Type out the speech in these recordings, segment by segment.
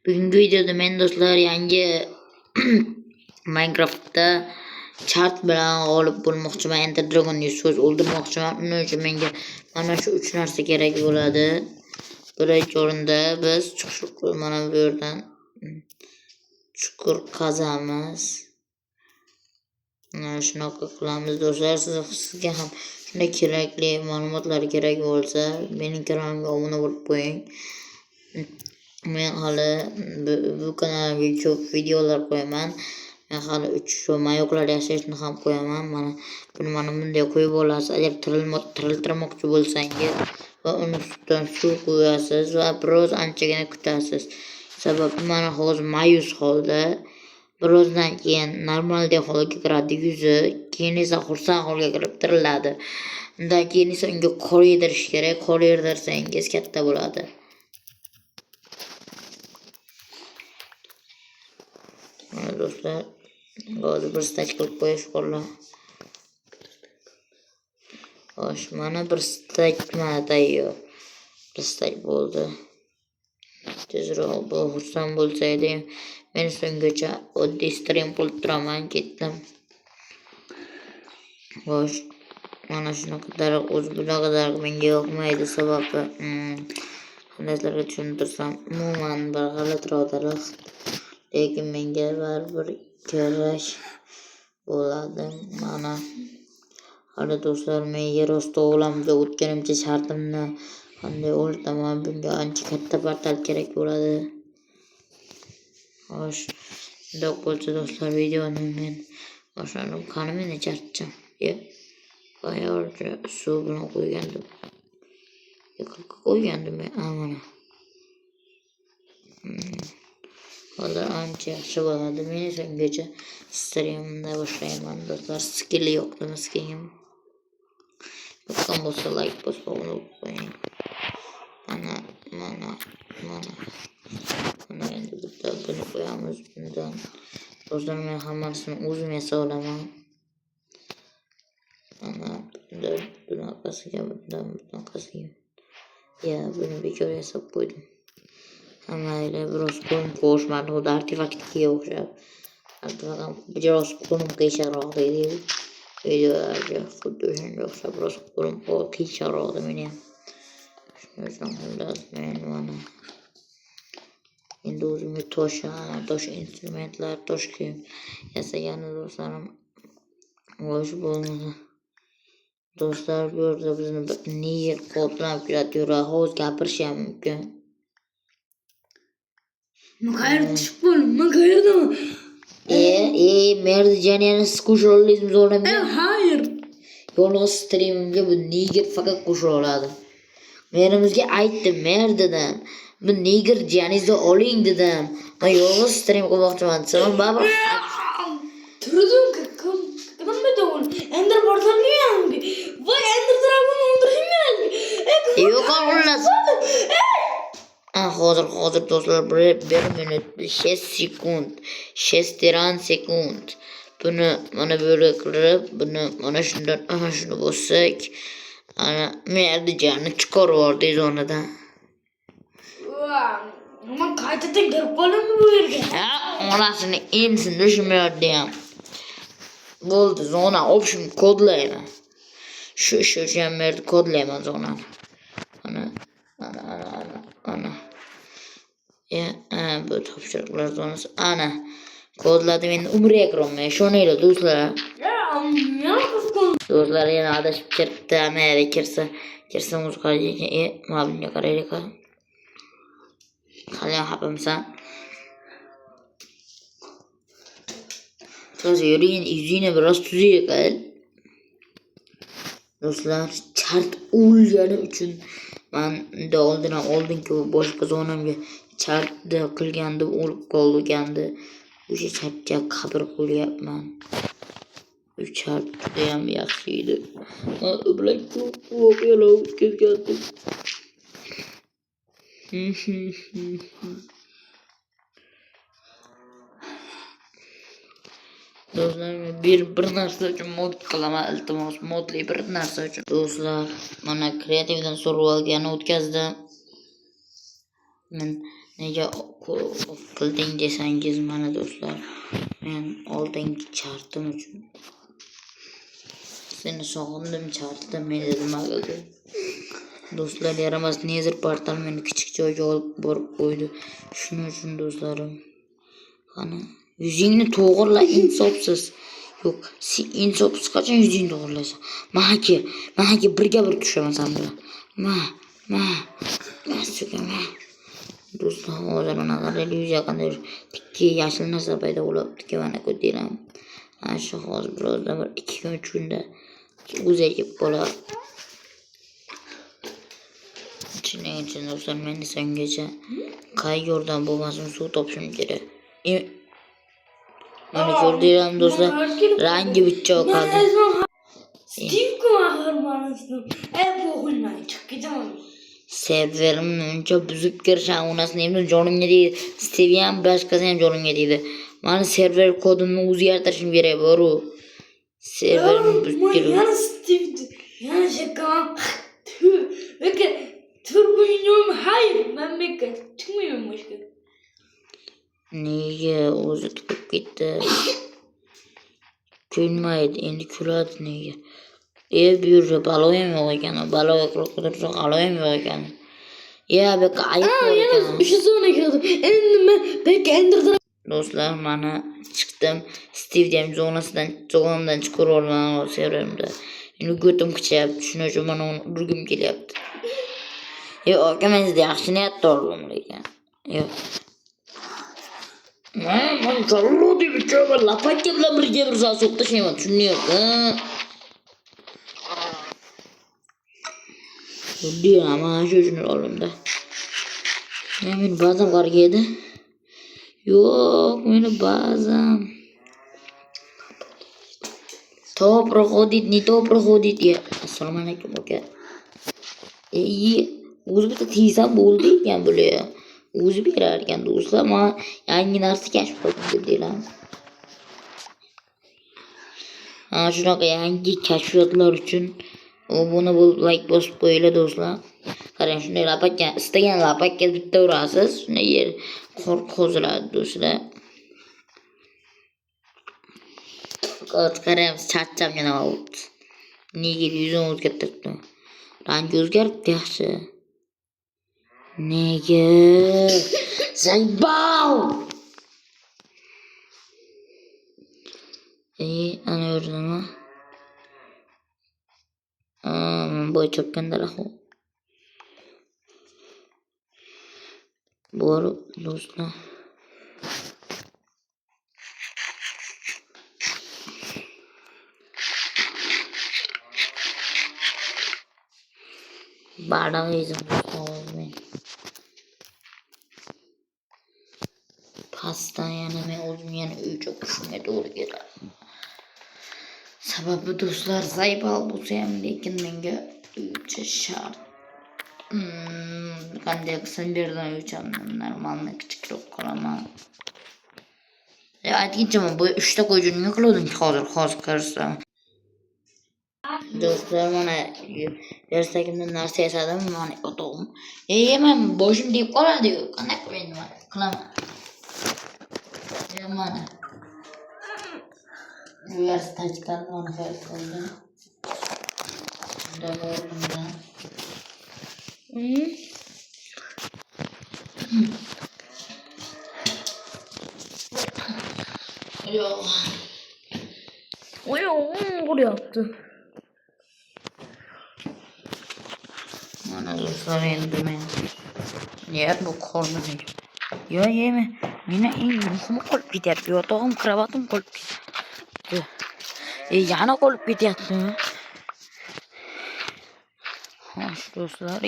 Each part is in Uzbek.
Bugungi videoda men do'stlar yangi Minecraftda chart bilan g'olib bo'lmoqchiman. Ender Dragon 100 so'z o'ldirmoqchiman. Uning uchun menga mana shu 3 narsa kerak bo'ladi. Birinchi o'rinda biz mana bu yerdan chuqur qazamiz. Mana shunaqa qilamiz do'stlar. Sizga ham shunday kerakli ma'lumotlar kerak bo'lsa, mening kanalimga obuna bo'lib qo'ying. Men hali bu kanalimga ko'p videolar qo'yaman. Men hali 3 mayoklar yashashni ham qo'yaman. Mana bunday qo'yib olasiz. Agar tiriltirmoqchi bo'lsangiz va uni ustidan suv qo'yasiz va biroz anchagina kutasiz. Sababi mana hozir mayus holda, birozdan keyin normaldek holga kiradi yuzi, keyin esa xursand holga kirib tiriladi. Undan keyin esa unga qor yedirish kerak. Qor yedirsangiz katta bo'ladi. Mana do'stlar, hozir bir staj qilib qo'yish qoldi. Xo'sh, mana bir staj mana tayyor. Bir staj bo'ldi. Tezroq bu xursand bo'lsa edi. Men so'nggacha oddiy stream qilib turaman, ketdim. Xo'sh, mana shunaqa daraxt o'zi bunaqa daraxt menga yoqmaydi, sababi qandaylarga tushuntirsam, umuman bir g'alatiroq daraxt. Lekin menga baribir kerak bo'ladi. Mana hali do'stlar, men yer osti olamida o'tganimcha shartimni qanday o'rtaman, bunga ancha katta portal kerak bo'ladi. Xo'sh, shunday bo'lsa do'stlar, videoni men boshlanib qani meni charcham. Qayerga suv bilan qo'ygandim. Men mana. Hozir ancha yaxshi bo'ladi. Men so'nggacha streamimni boshlayman do'stlar. Skilli yo'qmi skillim? Yo'qdan bo'lsa like bosib qo'ying. Mana endi bitta buni qo'yamiz bundan. Do'stlar, men hammasini o'zim yasay olaman. Mana bunaqasiga bunaqasiga. Buni bekor yasab qo'ydim. Hammaylar biroz qo'lim qo'shmadi, xuddi artefaktga o'xshab. Artefakt biroz qo'lim qiysharoq deydi. Videolarga xuddi o'shanga o'xshab biroz qo'lim qiysharoq meni ham. Shuning uchun xullas men mana endi o'zimga tosh instrumentlar, tosh kiyim yasagan do'stlarim. Xo'sh bo'lmadi. Do'stlar, bu yerda bizni bir niger qo'llanib keladi. Hozir gapirish ham mumkin. Men qayerda tushib qoldim? Men qayerdaman? Merdi janiyani siz qo'shib olasizmi zo'rami? Hayır. Yolg'iz streamimga bu niger faqat qo'shib oladi. Merimizga aytdim, merdidan. Bu niger janizni oling dedim. Men yolg'iz stream qilmoqchiman. Sen baba Turdim nima deyman? Ender portalni yangi. Voy Ender Dragon o'ldirishim kerak. Yo'q, xullas. Hozir do'stlar 1 minut 6 sekund. 6 sekund. Buni mana böyle qilib, buni mana shundan shuni bo'lsak, ana merdi jani chiqarib yubordi zonadan. Men qaytadan kirib qoldimmi bu yerga? Onasini emsin tushmayapti ham. Bo'ldi, zona option kodlayman. Shu ish uchun merdi kodlayman zonani. Ana. Bu topshiriqlar zonasi. Ana. Kodladim, endi umriga kiraman. Shuninglar do'stlar. Do'stlar, yana adashib kiribdi. Mayli kirsa muzqayga mabunga qaraylik. Hali hapimsan. Hozir yuring, yuzini biroz tuzaylik. Do'stlar, chart o'lgani uchun men oldinki boshqa zonamga chartda qilganda o'lib qolgandi. O'sha chartga qabr qo'yapman. Bu chart juda ham yaxshi edi. U bilan ko'p voqealar o'tkazgandim. Do'stlar, bir narsa uchun mod qilaman, iltimos, modli bir narsa uchun. Do'stlar, mana kreativdan survivalgani o'tkazdim. Men nega qilding desangiz, mana do'stlar, men oldingi chartim uchun seni sog'indim, chartda meni nima qildi? Do'stlar, yaramas nezir portal meni kichik joyga olib borib qo'ydi. Shuning uchun do'stlarim, qani yuzingni to'g'irla, insofsiz. Yo'q, sen insofsiz qachon yuzingni to'g'irlaysan? Mahaki birga bir tushaman sen bilan. Sugama. Do'stlar, hozir unaqa illyuziya qanday ikki yashil narsa paydo bo'lyapti, mana ko'rdinglarmi? Ana shu hozir birozdan bir 2 kun 3 kunda o'zgarib qolar. Shuning uchun do'stlar, men sengacha qayerdan bo'lmasin suv topishim kerak. Mana ko'rdinglarmi do'stlar, rangi bichchoq qoldi. Steve qahramonisiz. Bo'g'ilmay chiqib ketaman. Serverimni uncha buzib kirishgan, onasini endi jonimga deydi. Steve ham boshqasi ham jonimga deydi. Mana server kodimni o'zgartirishim kerak bor-ku. Serverimni buzib kirib. Yana Steve. Yana shakam. Turg'unyum hayır. Men mekka chiqmayman boshqa. Nega o'zi tutib ketdi? Kulmaydi, endi kuladi nega? Bu yerda balo ham yo'q ekan, balo qidirsa halo ham yo'q ekan. Bu qayib bor ekan. O'sha zona kirdim. Endi men belki endirdim. Do'stlar, mana chiqdim. Steve ham zonamdan chiqarib olgan serverimda. Endi go'tim qichayapti, shuning uchun mana uni urgim kelyapti. Aka, men sizga yaxshi niyatda oldim lekin. Men jallo deb ichaba lapakka bilan birga bir soat so'qtashayman, tushunyapti. Xuddi mana shu uchun oldimda. Men ba'zan qargaydi. Yo'q, meni ba'zan to proходит. Assalomu alaykum aka. O'zi bitta tiysa bo'ldi ekan bular. O'zi berar ekan do'stlar, men yangi narsa kashf qildim deylarmi? Shunaqa yangi kashfiyotlar uchun obuna bo'lib, like bosib qo'yinglar do'stlar. Qarang, shunday lapakka, istagan lapakka bitta urasiz, shunday yer qo'ziladi do'stlar. Qaraymiz, charchamga nima bo'ldi? Nega yuzim o'zgartiribdi? Rangi o'zgaribdi yaxshi. Nega? Zaybao! Ana yerdami? Boy chopganlar ahol. Bor do'stlar. Badayızım do'stlar. Pasta yana men o'zim yana uycha qurishimga to'g'ri keladi. Sababi do'stlar, zaybal bo'lsa ham lekin menga uycha shart. Qanday qilsam bu yerdan uychamni normalni kichikroq qolaman. Aytgancha men bu 3 ta qo'yjun nima qildim hozir qarasam. Do'stlar, mana versagimdan narsa yasadim, mana o'tog'im. Men boshim deb qoladi-ku, qanday qilaman? Mana Uyar tachkan onu qildim. Davorda. Yo'q. Bo'lyapti. Mana do'stlar, endi men bu qornimni. Yema. Meni eng muhimi qolib ketyapti. Yotog'im, kravatim qolib ketyapti. Yana qolib ketyapti. Xo'sh do'stlar,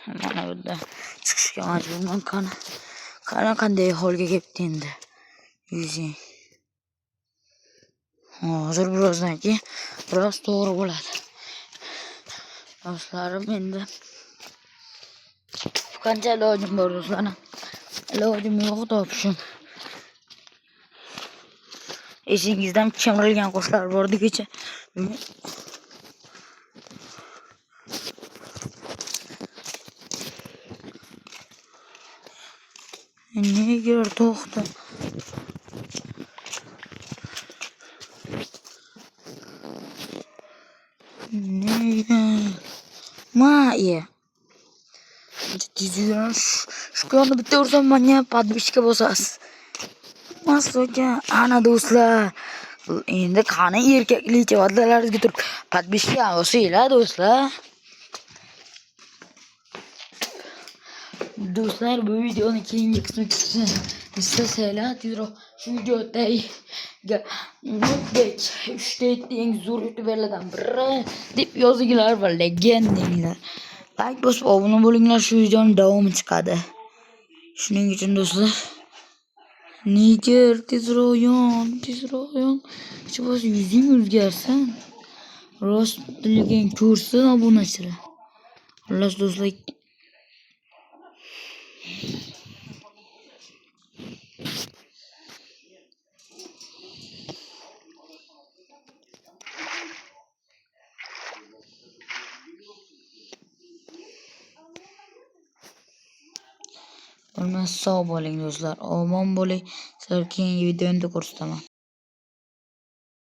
mana burada chiqishga majburman. Qanday holga kelibdi endi. Yuzing. Hozir birozdan keyin biroz to'g'ri bo'ladi. Do'stlarim, endi qancha ilojim bor do'stlar. Ilojim yo'q topishim. Esingizdan chimirilgan qo'shlar bordi kecha. Nega to'xta. Nega? Ma'ya. Tez yurash. Shu yoqni bitta ursam menga podbishka bosasiz. Masoga ana do'stlar. Endi qani erkaklikcha oddalaringizga turib podbishka bosinglar do'stlar. Do'stlar bu videoni keyingi qismi chiqishini istasanglar tezroq shu videodagi muddek 3 eng zo'r youtuberlardan biri deb yozinglar va legendanglar. Like bosib obuna bo'linglar, shu videoning davomi chiqadi. Shuning uchun do'stlar, niger tezroq yon. Hech bo'lmasa yuzing o'zgarsin. Rostliging ko'rsin obunachilar. Xullas do'stlar, sog' bo'ling do'stlar, omon bo'ling. Sizlar keyingi videomda ko'rsataman.